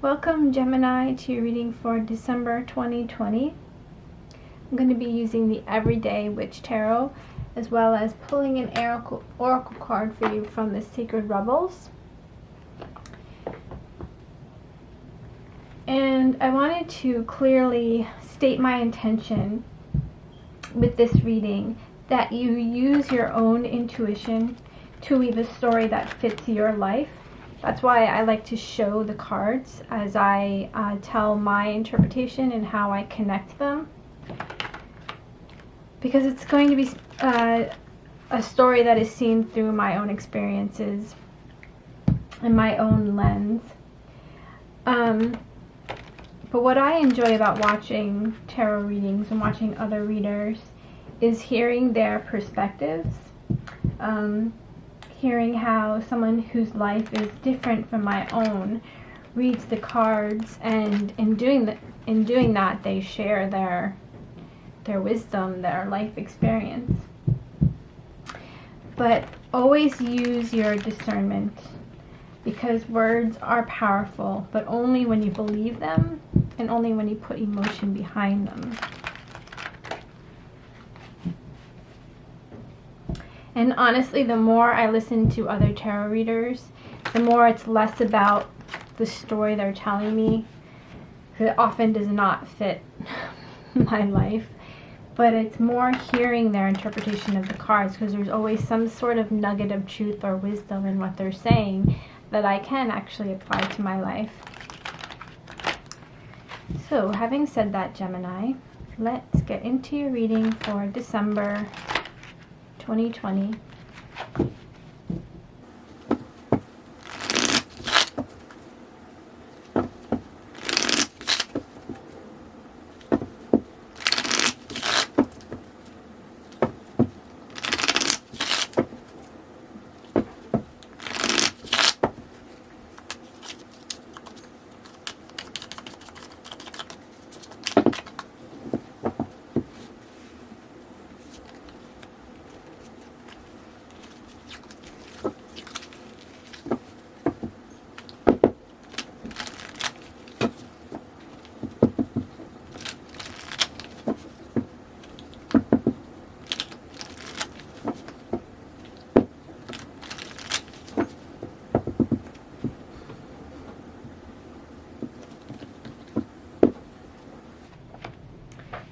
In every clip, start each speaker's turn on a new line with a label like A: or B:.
A: Welcome, Gemini, to your reading for December 2020. I'm going to be using the Everyday Witch Tarot, as well as pulling an oracle card for you from the Sacred Rebels. And I wanted to clearly state my intention with this reading that you use your own intuition to weave a story that fits your life. That's why I like to show the cards as I tell my interpretation and how I connect them. Because it's going to be a story that is seen through my own experiences and my own lens. But what I enjoy about watching tarot readings and watching other readers is hearing their perspectives. Hearing how someone whose life is different from my own reads the cards, and in doing that they share their wisdom, their life experience. But always use your discernment, because words are powerful, but only when you believe them and only when you put emotion behind them. And honestly, the more I listen to other tarot readers, the more it's less about the story they're telling me, because it often does not fit my life, but it's more hearing their interpretation of the cards, because there's always some sort of nugget of truth or wisdom in what they're saying that I can actually apply to my life. So, having said that, Gemini, let's get into your reading for December 2020.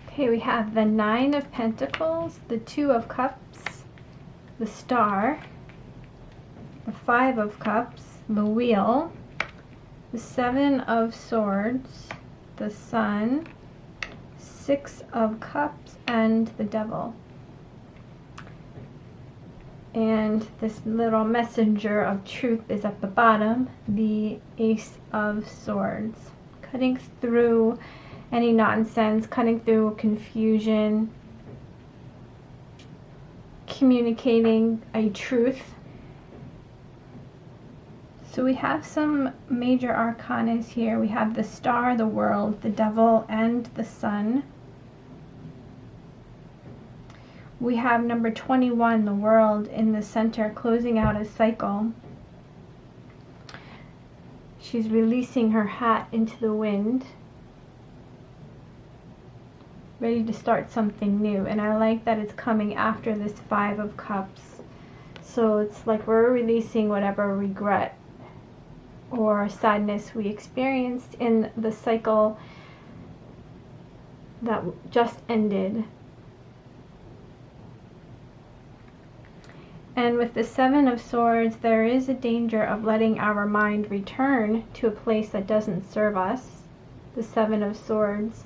A: Okay, we have the Nine of Pentacles, the Two of Cups, the Star, the Five of Cups, the Wheel, the Seven of Swords, the Sun, Six of Cups, and the Devil. And this little messenger of truth is at the bottom, the Ace of Swords, cutting through any nonsense, cutting through confusion, communicating a truth. So we have some major arcanas here. We have the Star, the World, the Devil, and the Sun. We have number 21, the World, in the center, closing out a cycle. She's releasing her hat into the wind, ready to start something new. And I like that it's coming after this Five of Cups. So it's like we're releasing whatever regret or sadness we experienced in the cycle that just ended. And with the Seven of Swords, there is a danger of letting our mind return to a place that doesn't serve us. The Seven of Swords.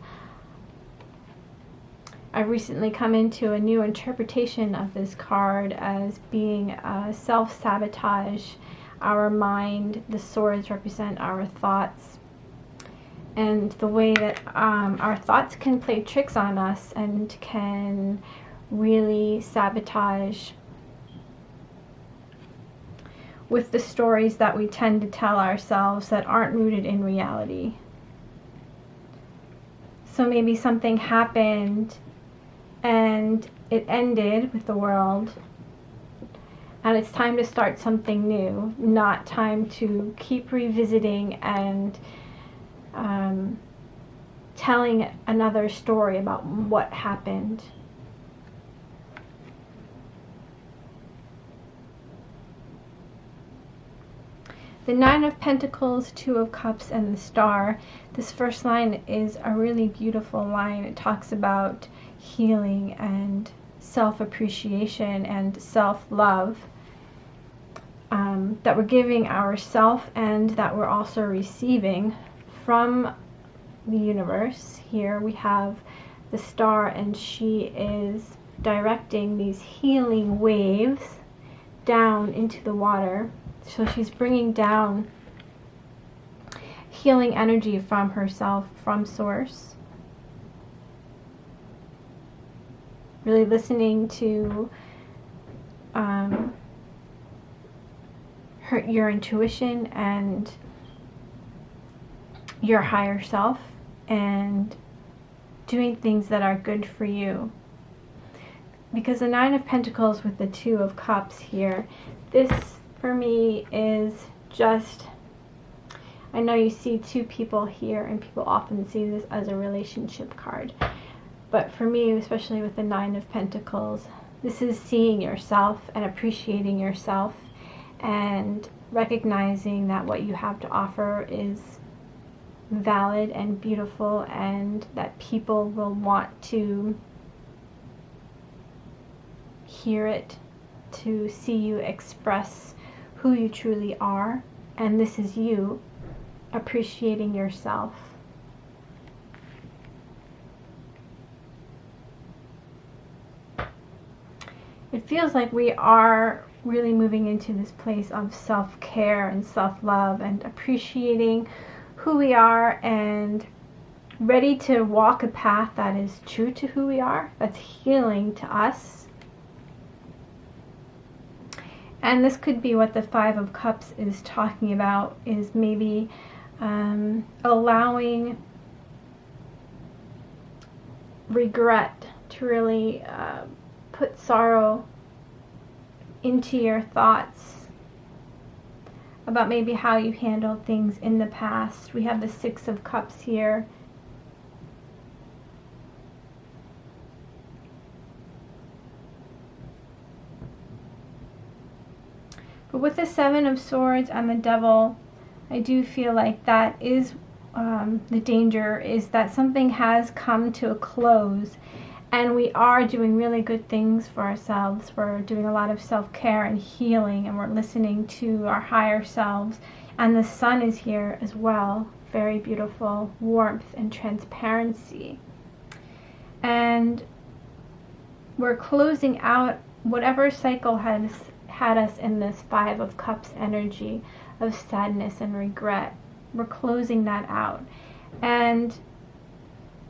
A: I've recently come into a new interpretation of this card as being self-sabotage. Our mind, the swords represent our thoughts, and the way that our thoughts can play tricks on us and can really sabotage with the stories that we tend to tell ourselves that aren't rooted in reality. So maybe something happened and it ended with the world, and it's time to start something new, not time to keep revisiting and telling another story about what happened. The Nine of Pentacles, Two of Cups, and the Star. This first line is a really beautiful line. It talks about healing and self-appreciation and self-love, that we're giving ourselves and that we're also receiving from the universe. Here we have the Star, and she is directing these healing waves down into the water. So she's bringing down healing energy from herself, from Source. Really listening to your intuition and your higher self, and doing things that are good for you. Because the Nine of Pentacles with the Two of Cups here, this for me is just, I know you see two people here, and people often see this as a relationship card. But for me, especially with the Nine of Pentacles, this is seeing yourself and appreciating yourself and recognizing that what you have to offer is valid and beautiful, and that people will want to hear it, to see you express who you truly are. And this is you appreciating yourself. It feels like we are really moving into this place of self-care and self-love and appreciating who we are, and ready to walk a path that is true to who we are, that's healing to us. And this could be what the Five of Cups is talking about, is maybe allowing regret to really put sorrow into your thoughts about maybe how you handled things in the past. We have the Six of Cups here. But with the Seven of Swords and the Devil, I do feel like that is the danger, is that something has come to a close, and we are doing really good things for ourselves. We're doing a lot of self-care and healing, and we're listening to our higher selves. And the Sun is here as well. Very beautiful warmth and transparency. And we're closing out whatever cycle has had us in this Five of Cups energy of sadness and regret. We're closing that out. And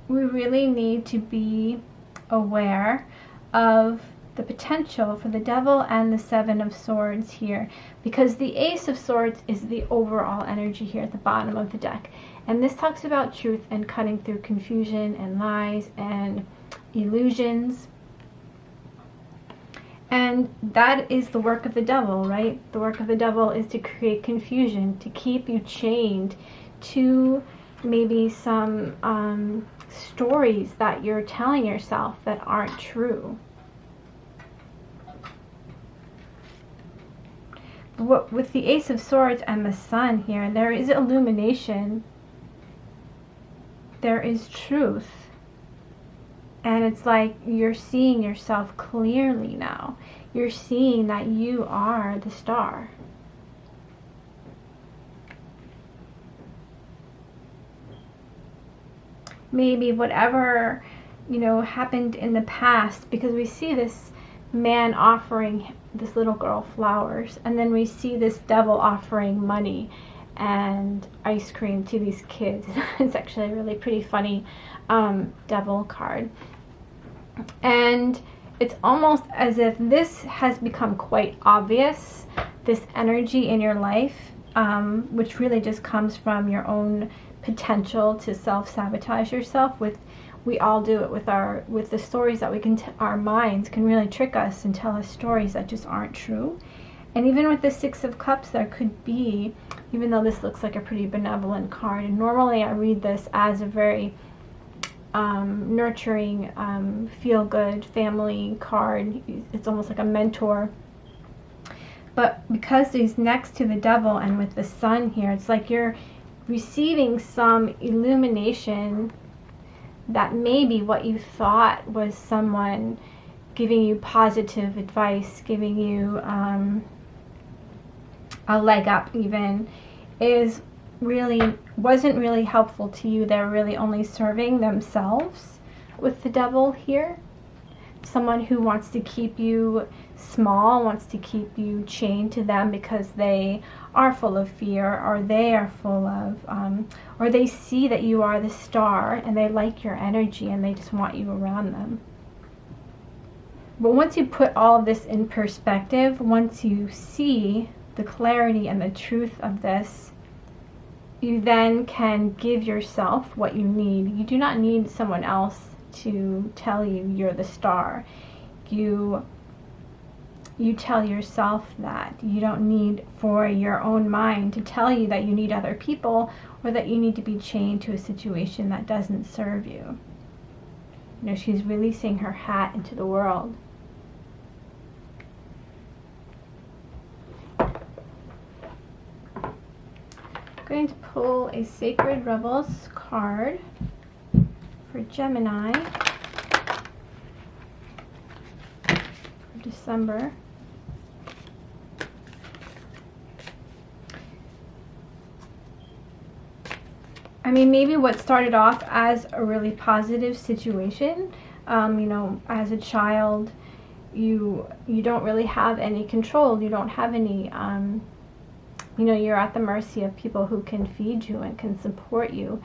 A: we really need to be aware of the potential for the Devil and the Seven of Swords here, because the Ace of Swords is the overall energy here at the bottom of the deck, and this talks about truth and cutting through confusion and lies and illusions. And that is the work of the devil, right? The work of the devil is to create confusion, to keep you chained to maybe some stories that you're telling yourself that aren't true. With the Ace of Swords and the Sun here, there is illumination. There is truth. And it's like you're seeing yourself clearly now. You're seeing that you are the star. Maybe whatever, happened in the past, because we see this man offering this little girl flowers, and then we see this devil offering money and ice cream to these kids. It's actually a really pretty funny devil card. And it's almost as if this has become quite obvious, this energy in your life, which really just comes from your own potential to self-sabotage yourself. We all do it with the stories that we can our minds can really trick us and tell us stories that just aren't true. And even with the Six of Cups, there could be even though this looks like a pretty benevolent card. And normally I read this as a very nurturing, feel-good family card. It's almost like a mentor. But because he's next to the devil and with the sun here, it's like you're receiving some illumination that maybe what you thought was someone giving you positive advice, giving you a leg up even, wasn't really helpful to you. They're really only serving themselves with the devil here. Someone who wants to keep you small, wants to keep you chained to them because they are full of fear, or they are full of, or they see that you are the star and they like your energy and they just want you around them. But once you put all of this in perspective, once you see the clarity and the truth of this, you then can give yourself what you need. You do not need someone else to tell you you're the star. You tell yourself that. You don't need for your own mind to tell you that you need other people or that you need to be chained to a situation that doesn't serve you. You know, she's releasing her hat into the world. I'm going to pull a Sacred Rebels card for Gemini for December. I mean, maybe what started off as a really positive situation, you know, as a child, you don't really have any control. You don't have any, you know, you're at the mercy of people who can feed you and can support you.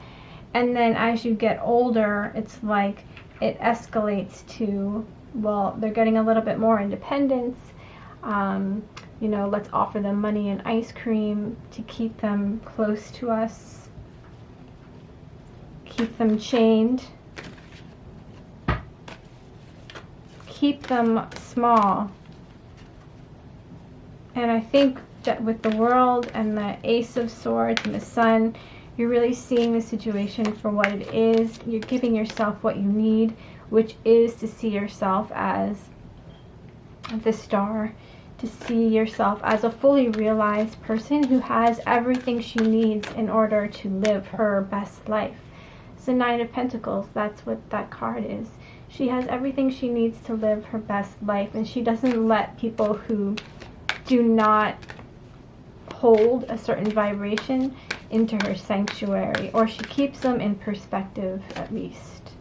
A: And then as you get older, it's like it escalates to, well, they're getting a little bit more independence. You know, let's offer them money and ice cream to keep them close to us, keep them chained, keep them small. And I think that with the World and the Ace of Swords and the Sun, you're really seeing the situation for what it is. You're giving yourself what you need, which is to see yourself as the star, to see yourself as a fully realized person who has everything she needs in order to live her best life. It's the Nine of Pentacles. That's what that card is. She has everything she needs to live her best life, and she doesn't let people who do not hold a certain vibration into her sanctuary, or she keeps them in perspective at least.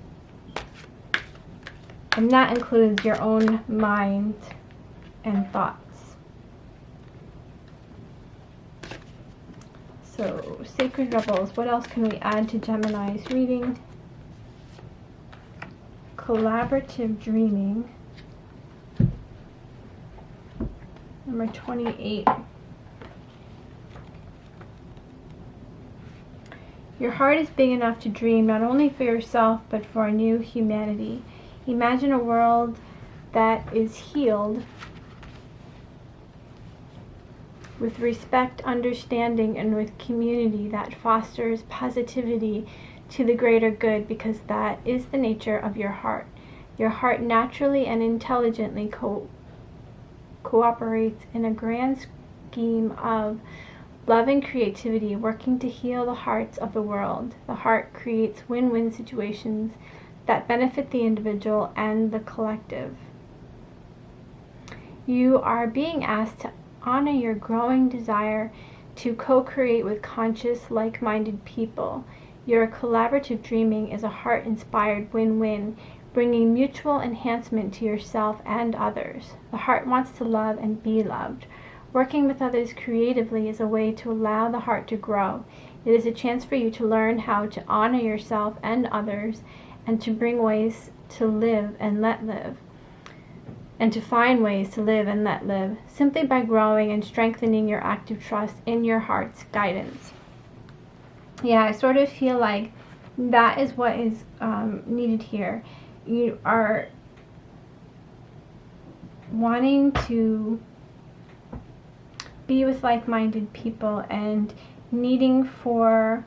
A: And that includes your own mind and thoughts. So, Sacred Rebels, what else can we add to Gemini's reading? Collaborative dreaming. Number 28. Your heart is big enough to dream not only for yourself, but for a new humanity. Imagine a world that is healed with respect, understanding, and with community that fosters positivity to the greater good, because that is the nature of your heart. Your heart naturally and intelligently cooperates in a grand scheme of love and creativity, working to heal the hearts of the world. The heart creates win-win situations that benefit the individual and the collective. You are being asked to honor your growing desire to co-create with conscious, like-minded people. Your collaborative dreaming is a heart-inspired win-win, bringing mutual enhancement to yourself and others. The heart wants to love and be loved. Working with others creatively is a way to allow the heart to grow. It is a chance for you to learn how to honor yourself and others, and to bring ways to live and let live. And to find ways to live and let live, simply by growing and strengthening your active trust in your heart's guidance. Yeah, I sort of feel like that is what is needed here. You are wanting to be with like-minded people and needing for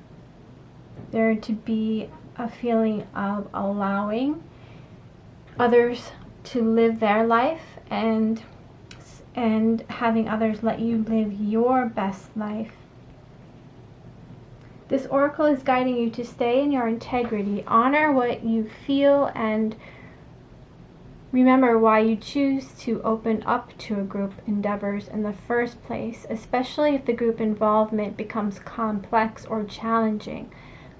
A: there to be a feeling of allowing others to live their life and having others let you live your best life. This oracle is guiding you to stay in your integrity, honor what you feel, and remember why you choose to open up to a group endeavors in the first place, especially if the group involvement becomes complex or challenging.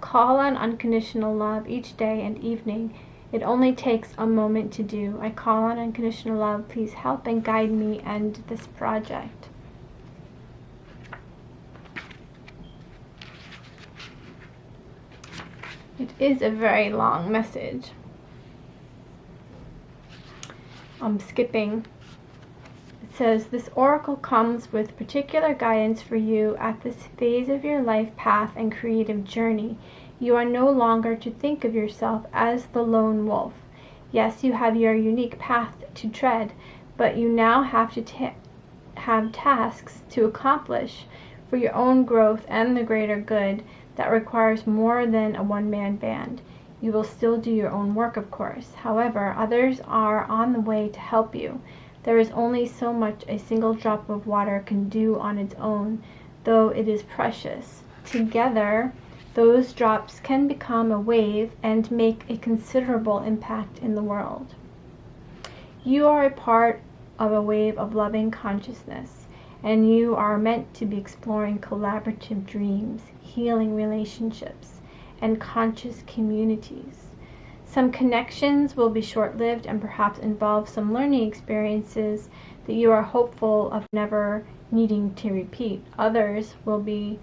A: Call on unconditional love each day and evening. It only takes a moment to do. I call on unconditional love. Please help and guide me and this project. It is a very long message. I'm skipping. It says, this oracle comes with particular guidance for you at this phase of your life path and creative journey. You are no longer to think of yourself as the lone wolf. Yes, you have your unique path to tread, but you now have to have tasks to accomplish for your own growth and the greater good that requires more than a one-man band. You will still do your own work, of course. However, others are on the way to help you. There is only so much a single drop of water can do on its own, though it is precious. Together, those drops can become a wave and make a considerable impact in the world. You are a part of a wave of loving consciousness, and you are meant to be exploring collaborative dreams, healing relationships, and conscious communities. Some connections will be short-lived and perhaps involve some learning experiences that you are hopeful of never needing to repeat. Others will be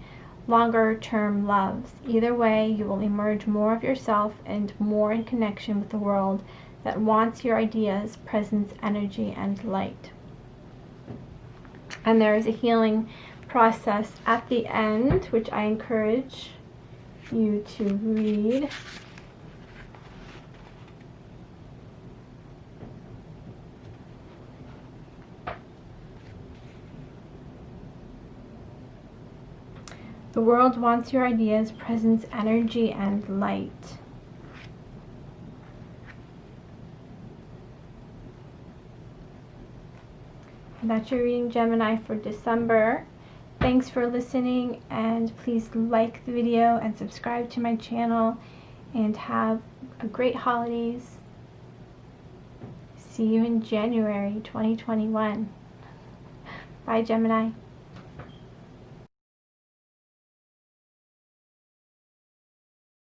A: longer-term loves. Either way, you will emerge more of yourself and more in connection with the world that wants your ideas, presence, energy, and light. And there is a healing process at the end, which I encourage you to read. The world wants your ideas, presence, energy, and light. And that's your reading, Gemini, for December. Thanks for listening, and please like the video and subscribe to my channel, and have a great holidays. See you in January 2021. Bye, Gemini.